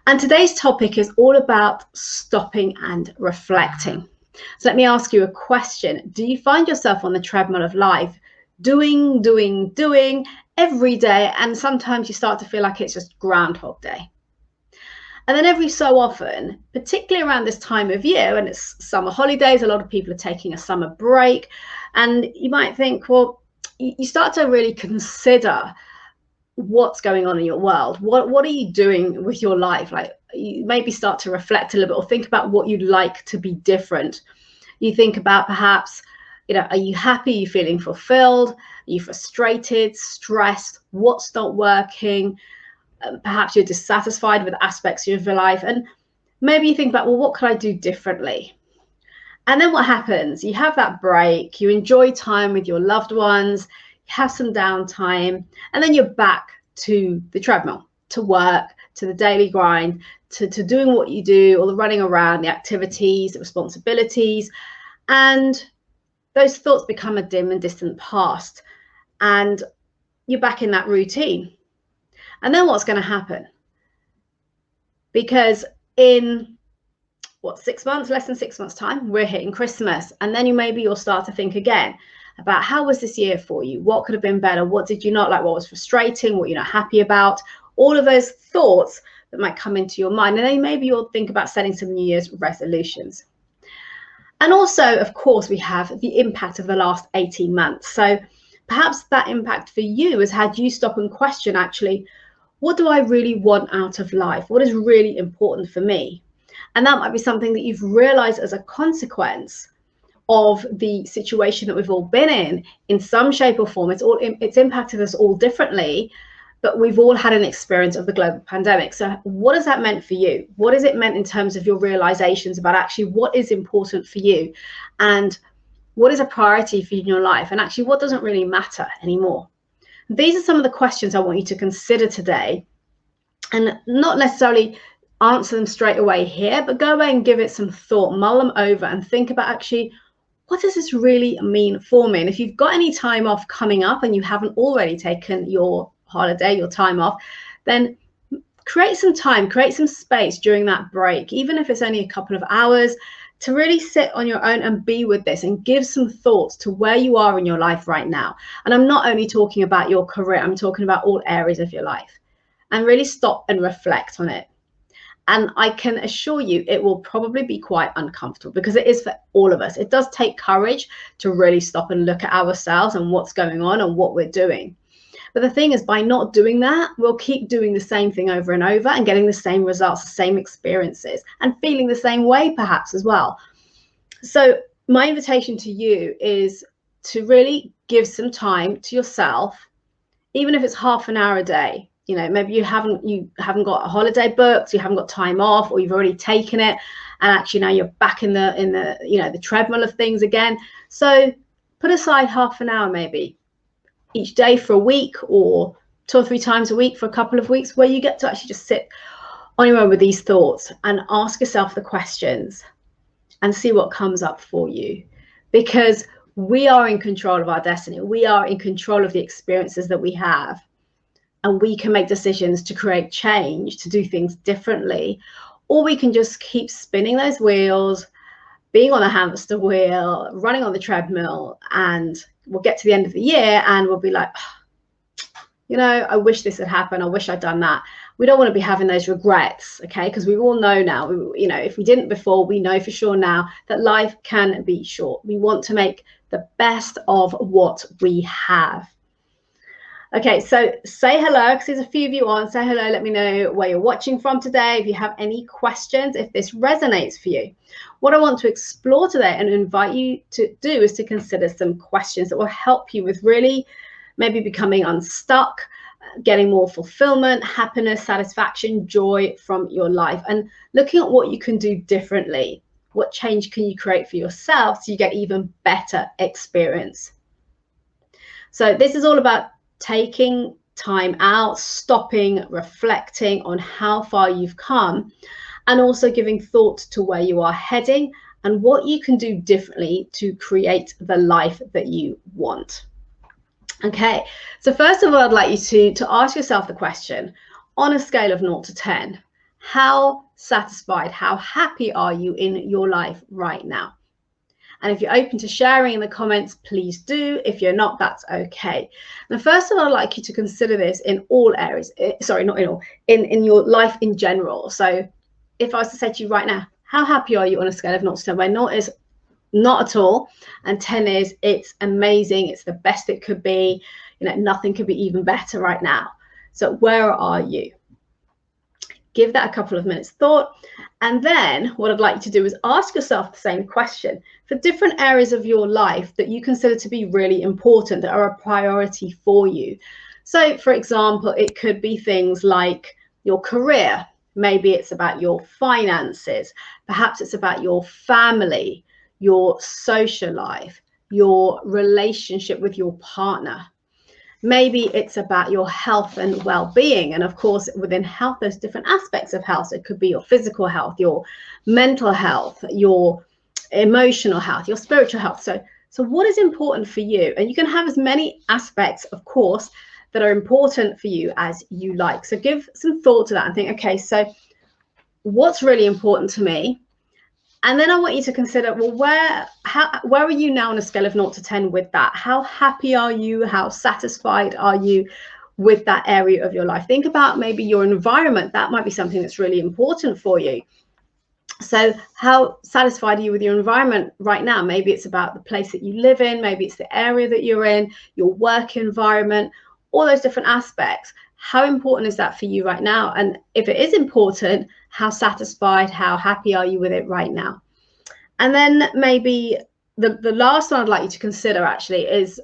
And today's topic is all about stopping and reflecting. So let me ask you a question. Do you find yourself on the treadmill of life, doing every day, and sometimes you start to feel like it's just Groundhog Day? And then every so often, particularly around this time of year, when it's summer holidays, a lot of people are taking a summer break, and you might think, well, you start to really consider what's going on in your world. What are you doing with your life? Like, you maybe start to reflect a little bit or think about what you'd like to be different. You think about perhaps, are you happy? Are you feeling fulfilled? Are you frustrated, stressed? What's not working? Perhaps you're dissatisfied with aspects of your life. And maybe you think about, well, what could I do differently? And then what happens? You have that break, you enjoy time with your loved ones, you have some downtime, and then you're back to the treadmill, to work, to the daily grind, to doing what you do, all the running around, the activities, the responsibilities. And those thoughts become a dim and distant past, and you're back in that routine. And then what's going to happen? Because in less than 6 months time, we're hitting Christmas. And then you'll start to think again about, how was this year for you? What could have been better? What did you not like? What was frustrating? What you're not happy about? All of those thoughts that might come into your mind. And then maybe you'll think about setting some New Year's resolutions. And also, of course, we have the impact of the last 18 months. So perhaps that impact for you has had you stop and question, actually, what do I really want out of life? What is really important for me? And that might be something that you've realized as a consequence of the situation that we've all been in some shape or form. It's impacted us all differently, but we've all had an experience of the global pandemic. So what has that meant for you? What has it meant in terms of your realizations about actually what is important for you, and what is a priority for you in your life, and actually what doesn't really matter anymore? These are some of the questions I want you to consider today, and not necessarily answer them straight away here, but go away and give it some thought, mull them over, and think about, actually, what does this really mean for me? And if you've got any time off coming up and you haven't already taken your holiday, your time off, then create some time, create some space during that break, even if it's only a couple of hours, to really sit on your own and be with this and give some thoughts to where you are in your life right now. And I'm not only talking about your career, I'm talking about all areas of your life, and really stop and reflect on it. And I can assure you it will probably be quite uncomfortable, because it is for all of us. It does take courage to really stop and look at ourselves and what's going on and what we're doing. But the thing is, by not doing that, we'll keep doing the same thing over and over and getting the same results, the same experiences, and feeling the same way perhaps as well. So my invitation to you is to really give some time to yourself, even if it's half an hour a day. Maybe you haven't got a holiday booked, you haven't got time off, or you've already taken it, and actually now you're back in the treadmill of things again. So put aside half an hour maybe each day for a week, or 2 or 3 times a week for a couple of weeks, where you get to actually just sit on your own with these thoughts and ask yourself the questions and see what comes up for you. Because we are in control of our destiny. We are in control of the experiences that we have. And we can make decisions to create change, to do things differently, or we can just keep spinning those wheels, being on a hamster wheel, running on the treadmill, and we'll get to the end of the year and we'll be like, I wish this had happened. I wish I'd done that. We don't want to be having those regrets, okay? Because we all know now, if we didn't before, we know for sure now that life can be short. We want to make the best of what we have. Okay, so say hello, because there's a few of you on. Say hello, let me know where you're watching from today, if you have any questions, if this resonates for you. What I want to explore today and invite you to do is to consider some questions that will help you with really maybe becoming unstuck, getting more fulfillment, happiness, satisfaction, joy from your life, and looking at what you can do differently. What change can you create for yourself so you get even better experience? So this is all about taking time out, stopping, reflecting on how far you've come, and also giving thought to where you are heading and what you can do differently to create the life that you want. Okay, so first of all, I'd like you to ask yourself the question, on a scale of 0 to 10, How satisfied, how happy are you in your life right now? And if you're open to sharing in the comments, please do. If you're not, that's okay. And first of all, I'd like you to consider this in all areas. Sorry, not in all, in your life in general. So if I was to say to you right now, how happy are you on a scale of 0 to 10, where 0 is not at all and 10 is it's amazing, it's the best it could be, you know, nothing could be even better right now. So where are you? Give that a couple of minutes thought. And then what I'd like you to do is ask yourself the same question for different areas of your life that you consider to be really important, that are a priority for you. So for example, it could be things like your career. Maybe it's about your finances. Perhaps it's about your family, your social life, your relationship with your partner. Maybe it's about your health and well-being. And of course, within health, there's different aspects of health. It could be your physical health, your mental health, your emotional health, your spiritual health. So what is important for you? And you can have as many aspects, of course, that are important for you as you like. So give some thought to that and think, okay, so what's really important to me? And then I want you to consider, well, where are you now on a scale of 0 to 10 with that? How happy are you? How satisfied are you with that area of your life? Think about maybe your environment. That might be something that's really important for you. So how satisfied are you with your environment right now? Maybe it's about the place that you live in. Maybe it's the area that you're in, your work environment, all those different aspects. How important is that for you right now? And if it is important, how satisfied, how happy are you with it right now? And then maybe the last one I'd like you to consider actually is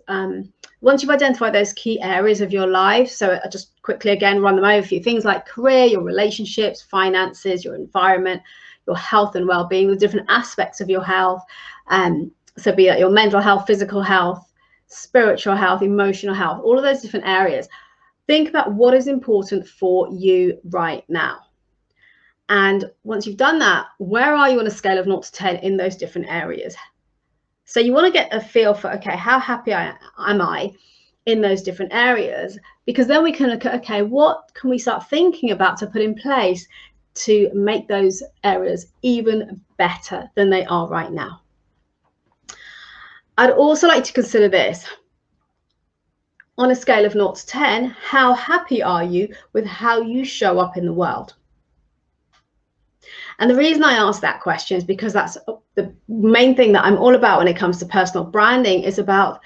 once you've identified those key areas of your life, so I just quickly again run them over for you, things like career, your relationships, finances, your environment, your health and well-being, the different aspects of your health. So be that your mental health, physical health, spiritual health, emotional health, all of those different areas. Think about what is important for you right now. And once you've done that, where are you on a scale of 0 to 10 in those different areas? So you want to get a feel for, okay, how happy am I in those different areas? Because then we can look at, okay, what can we start thinking about to put in place to make those areas even better than they are right now? I'd also like to consider this. On a scale of 0 to 10, how happy are you with how you show up in the world? And the reason I ask that question is because that's the main thing that I'm all about when it comes to personal branding, is about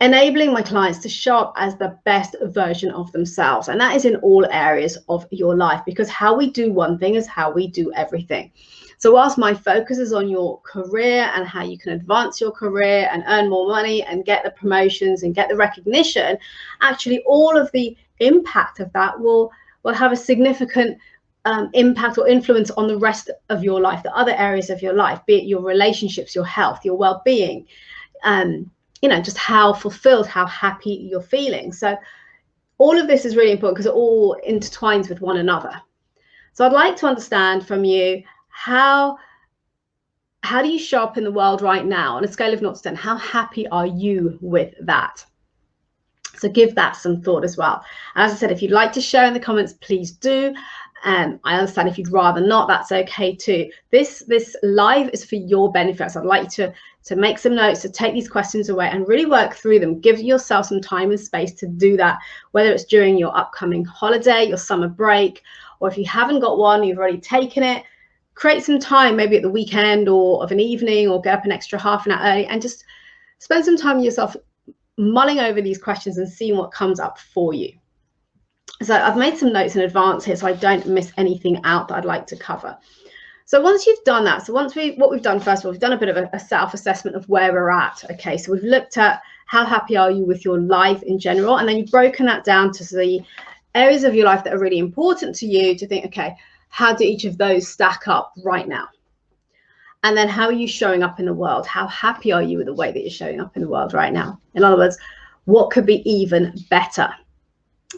enabling my clients to show up as the best version of themselves. And that is in all areas of your life, because how we do one thing is how we do everything. So whilst my focus is on your career and how you can advance your career and earn more money and get the promotions and get the recognition, actually all of the impact of that will have a significant impact or influence on the rest of your life, the other areas of your life, be it your relationships, your health, your well-being, you know, just how fulfilled, how happy you're feeling. So all of this is really important because it all intertwines with one another. So I'd like to understand from you, how do you show up in the world right now on a scale of 0 to 10? How happy are you with that? So give that some thought as well. As I said, if you'd like to share in the comments, please do. I understand if you'd rather not, that's okay too. This live is for your benefit. So I'd like you to make some notes, to take these questions away and really work through them. Give yourself some time and space to do that, whether it's during your upcoming holiday, your summer break, or if you haven't got one, you've already taken it, create some time, maybe at the weekend or of an evening, or get up an extra half an hour early and just spend some time with yourself mulling over these questions and seeing what comes up for you. So I've made some notes in advance here so I don't miss anything out that I'd like to cover. So once you've done that, so what we've done first of all, we've done a bit of a self-assessment of where we're at. Okay, so we've looked at how happy are you with your life in general, and then you've broken that down to the areas of your life that are really important to you, to think, okay, how do each of those stack up right now? And then how are you showing up in the world? How happy are you with the way that you're showing up in the world right now? In other words, what could be even better?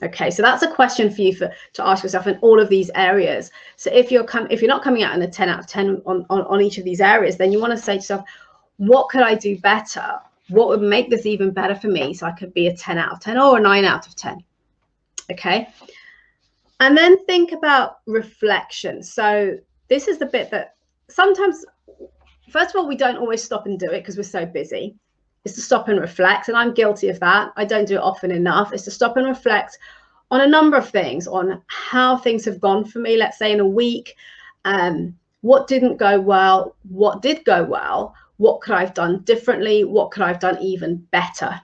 Okay, so that's a question for you to ask yourself in all of these areas. So if you're not coming out in a 10 out of 10 on each of these areas, then you want to say to yourself, what could I do better? What would make this even better for me so I could be a 10 out of 10 or a 9 out of 10? Okay. And then think about reflection. So this is the bit that sometimes, first of all, we don't always stop and do it because we're so busy. It's to stop and reflect. And I'm guilty of that. I don't do it often enough. It's to stop and reflect on a number of things, on how things have gone for me, let's say in a week. What didn't go well? What did go well? What could I have done differently? What could I have done even better?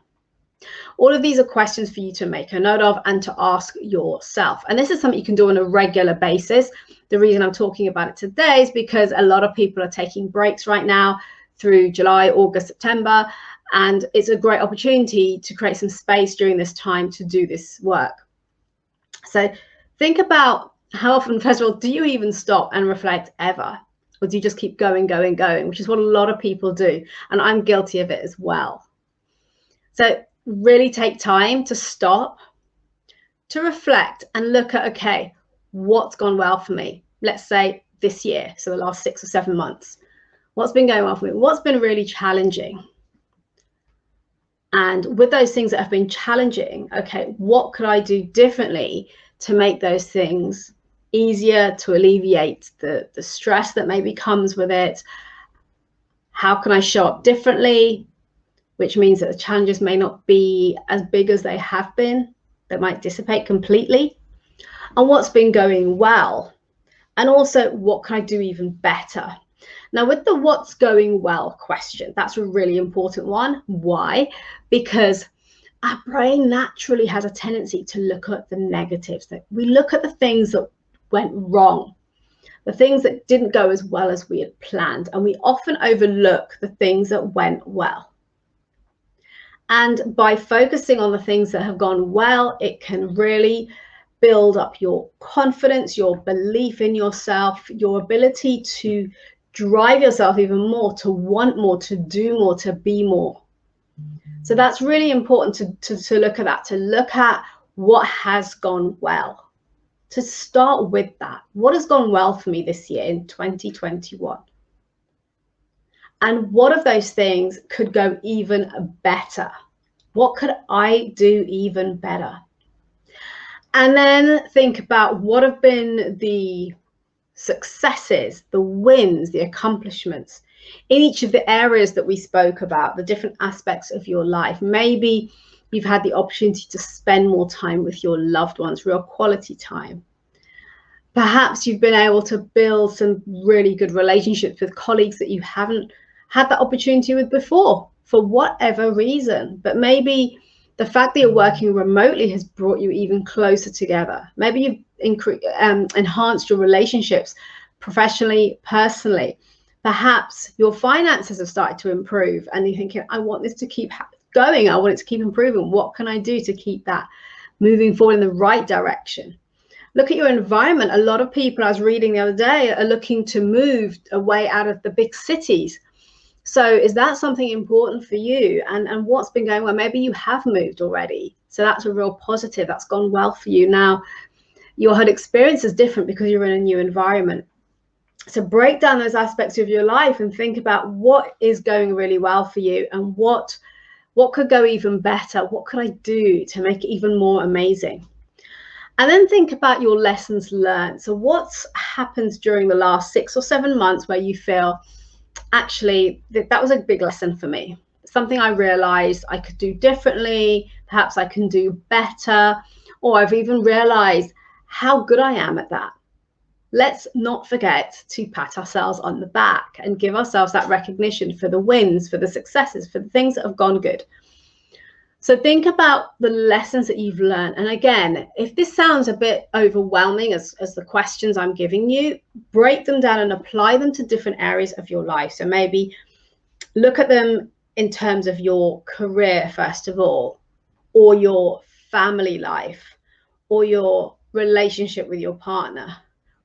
All of these are questions for you to make a note of and to ask yourself. And this is something you can do on a regular basis. The reason I'm talking about it today is because a lot of people are taking breaks right now through July, August, September, and it's a great opportunity to create some space during this time to do this work. So think about how often, first of all, do you even stop and reflect ever? Or do you just keep going, which is what a lot of people do. And I'm guilty of it as well. So really take time to stop, to reflect and look at, okay, what's gone well for me? Let's say this year, so the last 6 or 7 months. What's been going well for me? What's been really challenging? And with those things that have been challenging, okay, what could I do differently to make those things easier, to alleviate the stress that maybe comes with it? How can I show up differently? Which means that the challenges may not be as big as they have been, that might dissipate completely. And what's been going well? And also, what can I do even better? Now, with the what's going well question, that's a really important one. Why? Because our brain naturally has a tendency to look at the negatives. That we look at the things that went wrong, the things that didn't go as well as we had planned, and we often overlook the things that went well. And by focusing on the things that have gone well, it can really build up your confidence, your belief in yourself, your ability to drive yourself even more, to want more, to do more, to be more. So that's really important to look at that, to look at what has gone well, to start with that. What has gone well for me this year in 2021? And what of those things could go even better? What could I do even better? And then think about what have been the successes, the wins, the accomplishments in each of the areas that we spoke about, the different aspects of your life. Maybe you've had the opportunity to spend more time with your loved ones, real quality time. Perhaps you've been able to build some really good relationships with colleagues that you haven't had that opportunity with before, for whatever reason. But maybe the fact that you're working remotely has brought you even closer together. Maybe you've enhanced your relationships professionally, personally. Perhaps your finances have started to improve and you're thinking, I want this to keep going. I want it to keep improving. What can I do to keep that moving forward in the right direction? Look at your environment. A lot of people, I was reading the other day, are looking to move away out of the big cities. So is that something important for you? And what's been going well? Maybe you have moved already. So that's a real positive. That's gone well for you. Now, your whole experience is different because you're in a new environment. So break down those aspects of your life and think about what is going really well for you and what could go even better. What could I do to make it even more amazing? And then think about your lessons learned. So what's happened during the last 6 or 7 months where you feel, actually, that was a big lesson for me. Something I realized I could do differently. Perhaps I can do better. Or I've even realized how good I am at that. Let's not forget to pat ourselves on the back and give ourselves that recognition for the wins, for the successes, for the things that have gone good. So think about the lessons that you've learned. And again, if this sounds a bit overwhelming as the questions I'm giving you, break them down and apply them to different areas of your life. So maybe look at them in terms of your career, first of all, or your family life, or your relationship with your partner,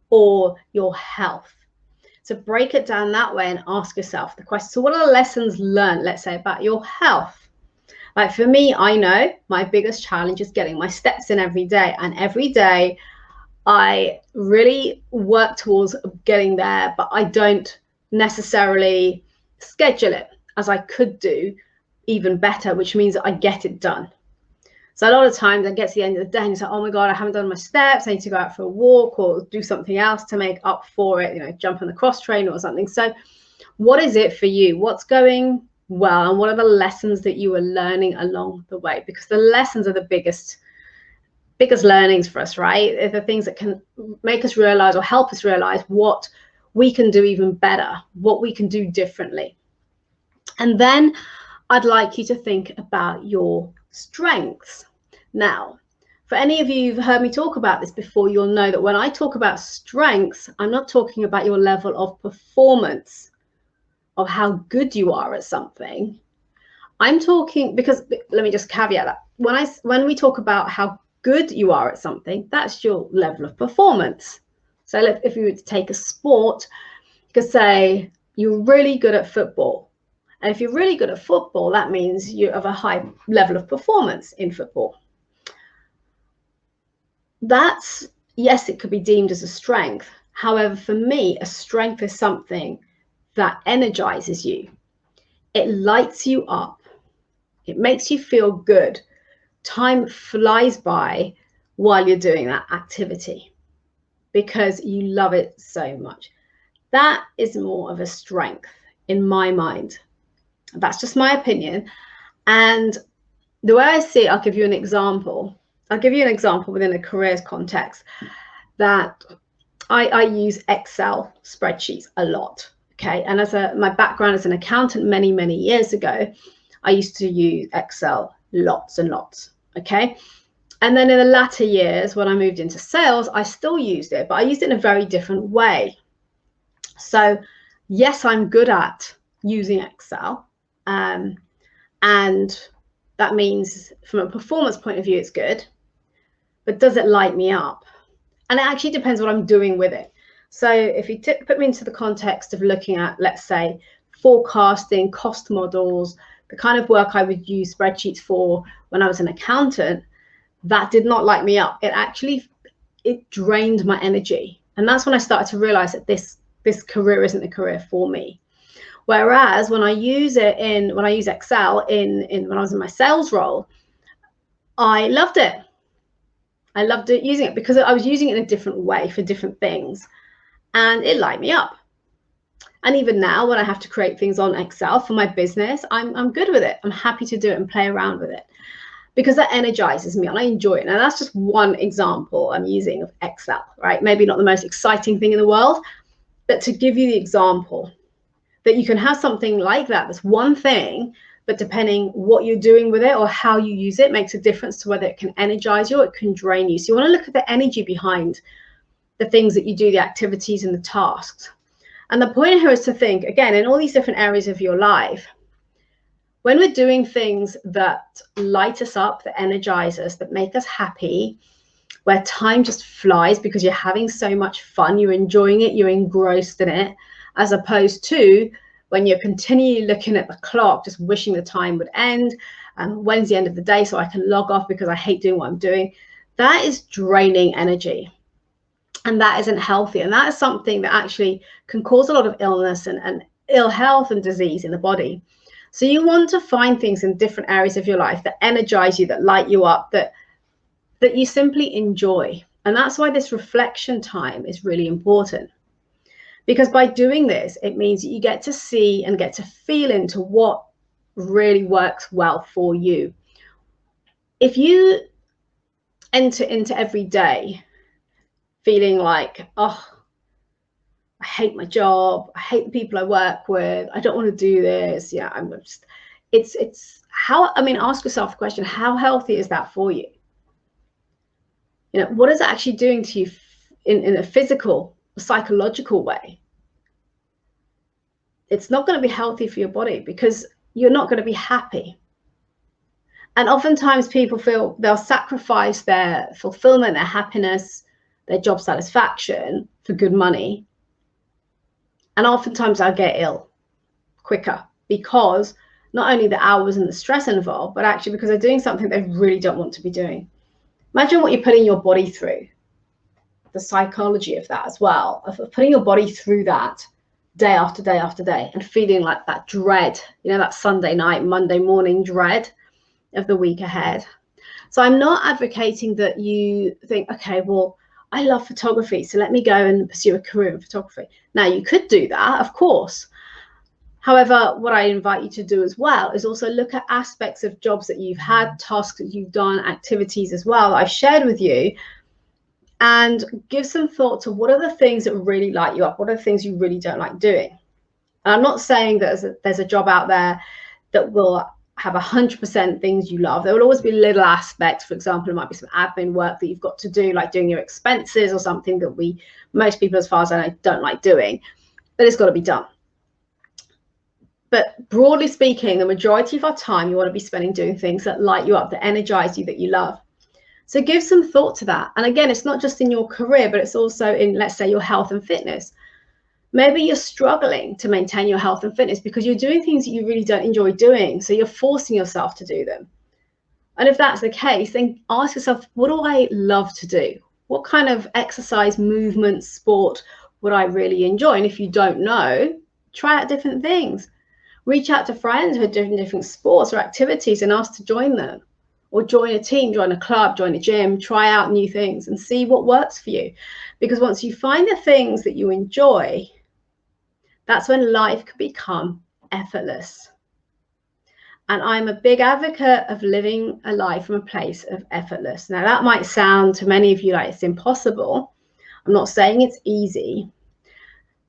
or your health. So break it down that way and ask yourself the question. So what are the lessons learned, let's say, about your health? Like for me, I know my biggest challenge is getting my steps in every day. And every day I really work towards getting there, but I don't necessarily schedule it as I could do even better, which means that I get it done. So a lot of times I get to the end of the day and it's like, oh my God, I haven't done my steps. I need to go out for a walk or do something else to make up for it, you know, jump on the cross trainer or something. So what is it for you? What's going well? And what are the lessons that you are learning along the way? Because the lessons are the biggest learnings for us, right? They're the things that can make us realize or help us realize what we can do even better, what we can do differently. And then I'd like you to think about your strengths. Now, for any of you who've heard me talk about this before, you'll know that when I talk about strengths, I'm not talking about your level of performance, of how good you are at something. I'm talking, because let me just caveat that. When we talk about how good you are at something, that's your level of performance. So if you were to take a sport, you could say you're really good at football. And if you're really good at football, that means you have a high level of performance in football. That's, yes, it could be deemed as a strength. However, for me, a strength is something that energizes you. It lights you up. It makes you feel good. Time flies by while you're doing that activity because you love it so much. That is more of a strength in my mind. That's just my opinion. And the way I see it, I'll give you an example. I'll give you an example within a careers context that I use Excel spreadsheets a lot. Okay. And my background as an accountant many, many years ago, I used to use Excel lots and lots. Okay. And then in the latter years, when I moved into sales, I still used it, but I used it in a very different way. So yes, I'm good at using Excel. And that means from a performance point of view, it's good, but does it light me up? And it actually depends what I'm doing with it. So if you put me into the context of looking at, let's say, forecasting, cost models, the kind of work I would use spreadsheets for when I was an accountant, that did not light me up. It drained my energy. And that's when I started to realize that this career isn't a career for me. Whereas when I use Excel when I was in my sales role, I loved it. I loved it using it because I was using it in a different way for different things, and it light me up. And even now, when I have to create things on Excel for my business, I'm good with it. I'm happy to do it and play around with it because that energizes me and I enjoy it. Now that's just one example I'm using of Excel, right? Maybe not the most exciting thing in the world, but to give you the example that you can have something like that. That's one thing, but depending what you're doing with it or how you use it makes a difference to whether it can energize you or it can drain you. So you want to look at the energy behind the things that you do, the activities and the tasks. And the point here is to think, again, in all these different areas of your life, when we're doing things that light us up, that energize us, that make us happy, where time just flies because you're having so much fun, you're enjoying it, you're engrossed in it, as opposed to when you're continually looking at the clock, just wishing the time would end, and when's the end of the day so I can log off because I hate doing what I'm doing. That is draining energy. And that isn't healthy. And that is something that actually can cause a lot of illness and ill health and disease in the body. So you want to find things in different areas of your life that energize you, that light you up, that you simply enjoy. And that's why this reflection time is really important. Because by doing this, it means that you get to see and get to feel into what really works well for you. If you enter into every day feeling like, oh, I hate my job, I hate the people I work with, I don't want to do this, yeah, I'm just, it's how, I mean, ask yourself the question, how healthy is that for you? You know, what is it actually doing to you in a physical, psychological way? It's not going to be healthy for your body because you're not going to be happy. And oftentimes people feel they'll sacrifice their fulfillment, their happiness, their job satisfaction for good money. And oftentimes I'll get ill quicker because not only the hours and the stress involved, but actually because they're doing something they really don't want to be doing. Imagine what you're putting your body through, the psychology of that as well, of putting your body through that day after day after day and feeling like that dread, you know, that Sunday night, Monday morning dread of the week ahead. So I'm not advocating that you think, okay, well, I love photography, so let me go and pursue a career in photography. Now, you could do that, of course. However, what I invite you to do as well is also look at aspects of jobs that you've had, tasks that you've done, activities as well that I've shared with you, and give some thought to what are the things that really light you up, what are the things you really don't like doing. And I'm not saying that there's a job out there that will have 100% things you love. There will always be little aspects. For example, it might be some admin work that you've got to do, like doing your expenses or something that most people, as far as I know, don't like doing, but it's got to be done. But broadly speaking, the majority of our time you want to be spending doing things that light you up, that energize you, that you love. So give some thought to that. And again, it's not just in your career, but it's also in, let's say, your health and fitness. Maybe you're struggling to maintain your health and fitness because you're doing things that you really don't enjoy doing. So you're forcing yourself to do them. And if that's the case, then ask yourself, what do I love to do? What kind of exercise, movement, sport would I really enjoy? And if you don't know, try out different things. Reach out to friends who are doing different sports or activities and ask to join them, or join a team, join a club, join a gym, try out new things and see what works for you. Because once you find the things that you enjoy, that's when life can become effortless. And I'm a big advocate of living a life from a place of effortless. Now, that might sound to many of you like it's impossible. I'm not saying it's easy.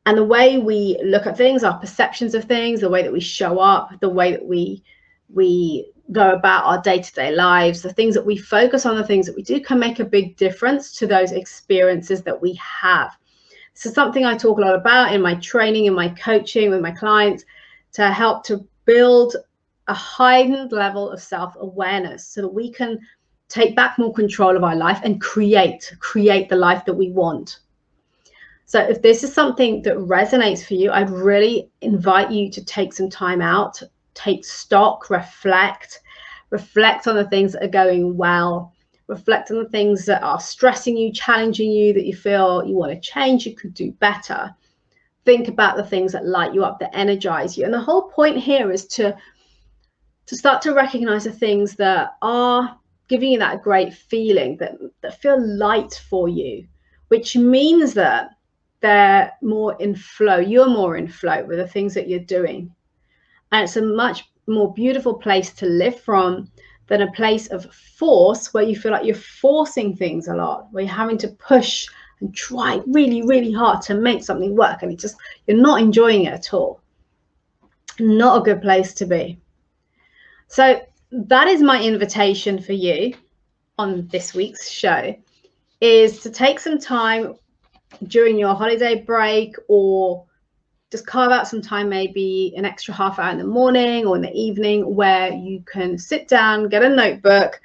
And the way we look at things, our perceptions of things, the way that we show up, the way that we go about our day-to-day lives, the things that we focus on, the things that we do can make a big difference to those experiences that we have. This is something I talk a lot about in my training, in my coaching with my clients, to help to build a heightened level of self-awareness so that we can take back more control of our life and create the life that we want. So if this is something that resonates for you, I'd really invite you to take some time out, take stock, reflect on the things that are going well, reflect on the things that are stressing you, challenging you, that you feel you want to change, you could do better. Think about the things that light you up, that energize you. And the whole point here is to start to recognize the things that are giving you that great feeling, that feel light for you, which means that they're more in flow. You're more in flow with the things that you're doing. And it's a much more beautiful place to live from than a place of force where you feel like you're forcing things a lot, where you're having to push and try really, really hard to make something work. And you're not enjoying it at all. Not a good place to be. So that is my invitation for you on this week's show, is to take some time during your holiday break, or just carve out some time, maybe an extra half hour in the morning or in the evening, where you can sit down, get a notebook,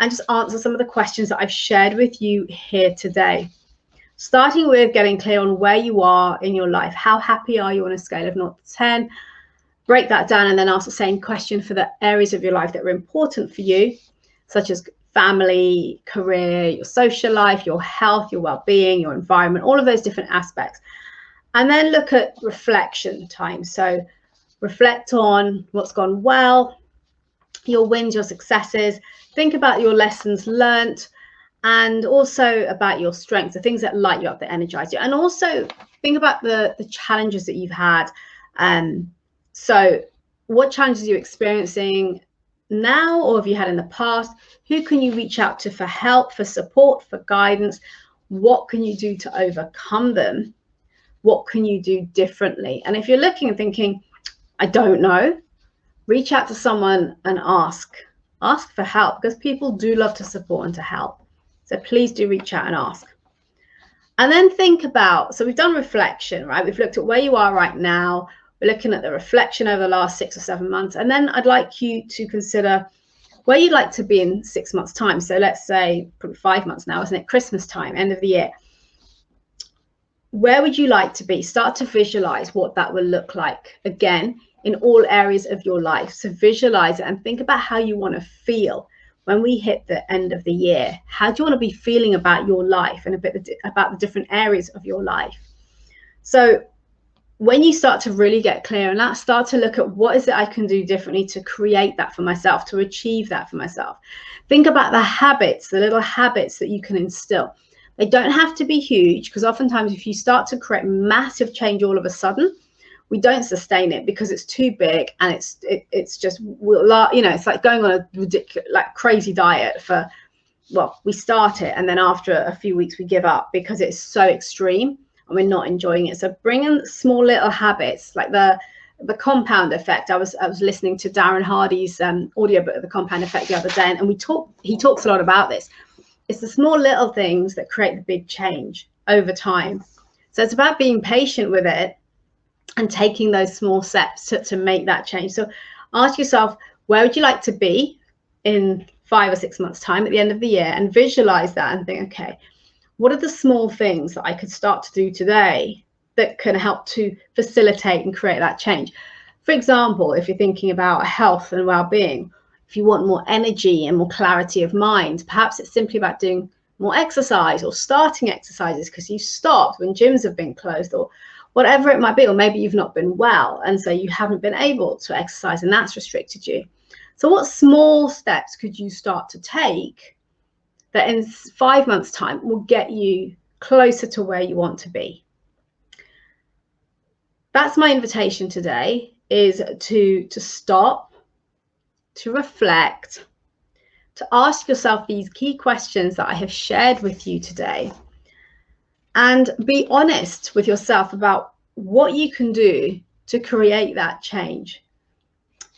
and just answer some of the questions that I've shared with you here today. Starting with getting clear on where you are in your life. How happy are you on a scale of 0 to 10? Break that down and then ask the same question for the areas of your life that are important for you, such as family, career, your social life, your health, your well-being, your environment, all of those different aspects. And then look at reflection time. So reflect on what's gone well, your wins, your successes. Think about your lessons learnt, and also about your strengths, the things that light you up, that energize you. And also think about the challenges that you've had. So what challenges are you experiencing now, or have you had in the past? Who can you reach out to for help, for support, for guidance? What can you do to overcome them? What can you do differently? And if you're looking and thinking, I don't know, reach out to someone and ask for help, because people do love to support and to help. So please do reach out and ask. And then think about, so we've done reflection, right? We've looked at where you are right now. We're looking at the reflection over the last 6 or 7 months. And then I'd like you to consider where you'd like to be in 6 months' time. So let's say probably 5 months now, isn't it? Christmas time, end of the year. Where would you like to be? Start to visualize what that will look like, again, in all areas of your life. So visualize it and think about how you want to feel when we hit the end of the year. How do you want to be feeling about your life and a bit about the different areas of your life? So when you start to really get clear on that, start to look at what is it I can do differently to create that for myself, to achieve that for myself. Think about the habits, the little habits that you can instill. They don't have to be huge, because oftentimes if you start to create massive change all of a sudden, we don't sustain it because it's too big, and it's just, it's like going on a ridiculous, like crazy diet for, well, we start it and then after a few weeks we give up because it's so extreme and we're not enjoying it. So bring in small little habits, like the compound effect. I was listening to Darren Hardy's audiobook of the compound effect the other day, and he talks a lot about this. It's the small little things that create the big change over time. So it's about being patient with it and taking those small steps to make that change. So ask yourself, where would you like to be in 5 or 6 months time at the end of the year, and visualize that and think, okay, what are the small things that I could start to do today that can help to facilitate and create that change? For example, if you're thinking about health and well-being, if you want more energy and more clarity of mind, perhaps it's simply about doing more exercise or starting exercises because you stopped when gyms have been closed, or whatever it might be. Or maybe you've not been well and so you haven't been able to exercise and that's restricted you. So what small steps could you start to take that in 5 months' time will get you closer to where you want to be? That's my invitation today, is to stop, to reflect, to ask yourself these key questions that I have shared with you today, and be honest with yourself about what you can do to create that change.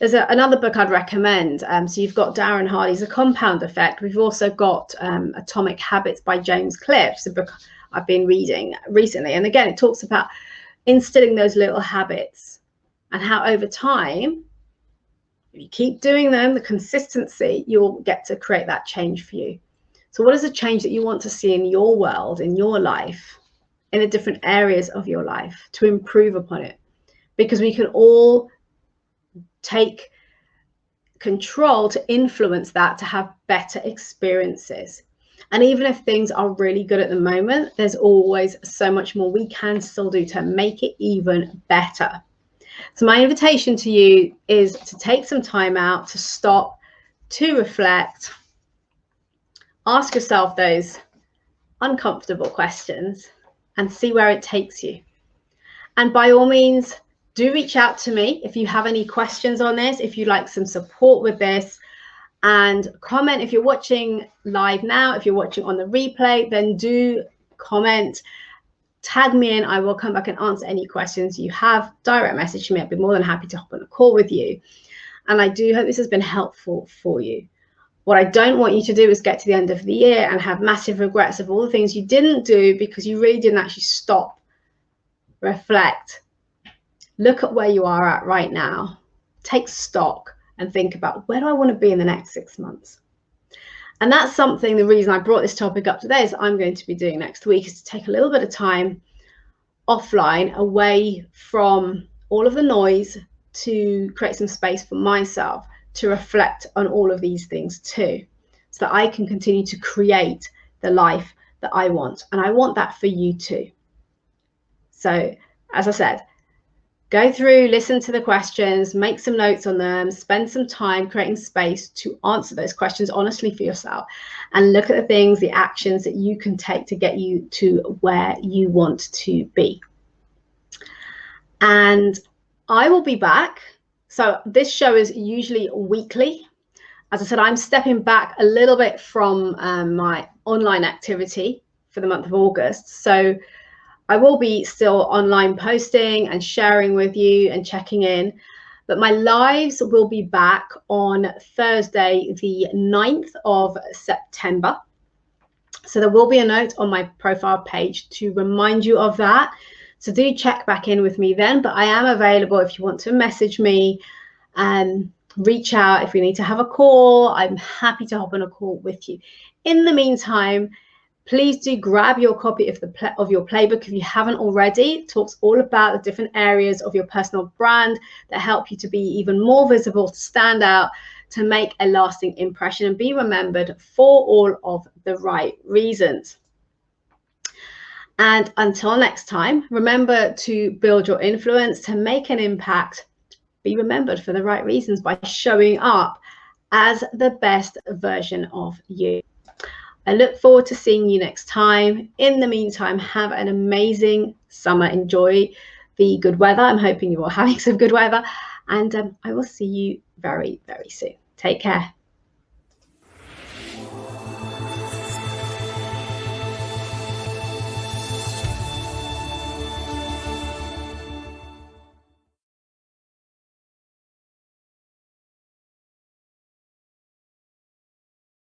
There's another book I'd recommend. So you've got Darren Hardy's A Compound Effect. We've also got Atomic Habits by James Clear. It's a book I've been reading recently. And again, it talks about instilling those little habits and how over time, if you keep doing them, the consistency, you'll get to create that change for you. So what is the change that you want to see in your world, in your life, in the different areas of your life to improve upon it? Because we can all take control to influence that, to have better experiences. And even if things are really good at the moment, there's always so much more we can still do to make it even better. So my invitation to you is to take some time out, to stop, to reflect, ask yourself those uncomfortable questions and see where it takes you. And by all means, do reach out to me if you have any questions on this, if you'd like some support with this, and comment. If you're watching live now, if you're watching on the replay, then do comment, tag me in. I will come back and answer any questions you have. Direct message me. I'd be more than happy to hop on a call with you. And I do hope this has been helpful for you. What I don't want you to do is get to the end of the year and have massive regrets of all the things you didn't do because you really didn't actually stop, reflect, look at where you are at right now, take stock and think about, where do I want to be in the next 6 months? And that's something, the reason I brought this topic up today, is I'm going to be doing next week, is to take a little bit of time offline, away from all of the noise, to create some space for myself to reflect on all of these things too, so that I can continue to create the life that I want. And I want that for you too. So as I said, go through, listen to the questions, make some notes on them, spend some time creating space to answer those questions honestly for yourself, and look at the things, the actions that you can take to get you to where you want to be. And I will be back. So this show is usually weekly. As I said, I'm stepping back a little bit from my online activity for the month of August. So I will be still online posting and sharing with you and checking in, but my lives will be back on Thursday, the 9th of September. So there will be a note on my profile page to remind you of that. So do check back in with me then, but I am available if you want to message me and reach out. If we need to have a call, I'm happy to hop on a call with you. In the meantime, please do grab your copy of your playbook if you haven't already. It talks all about the different areas of your personal brand that help you to be even more visible, to stand out, to make a lasting impression and be remembered for all of the right reasons. And until next time, remember to build your influence, to make an impact, be remembered for the right reasons by showing up as the best version of you. I look forward to seeing you next time. In the meantime, have an amazing summer. Enjoy the good weather. I'm hoping you're all having some good weather. And I will see you very, very soon. Take care.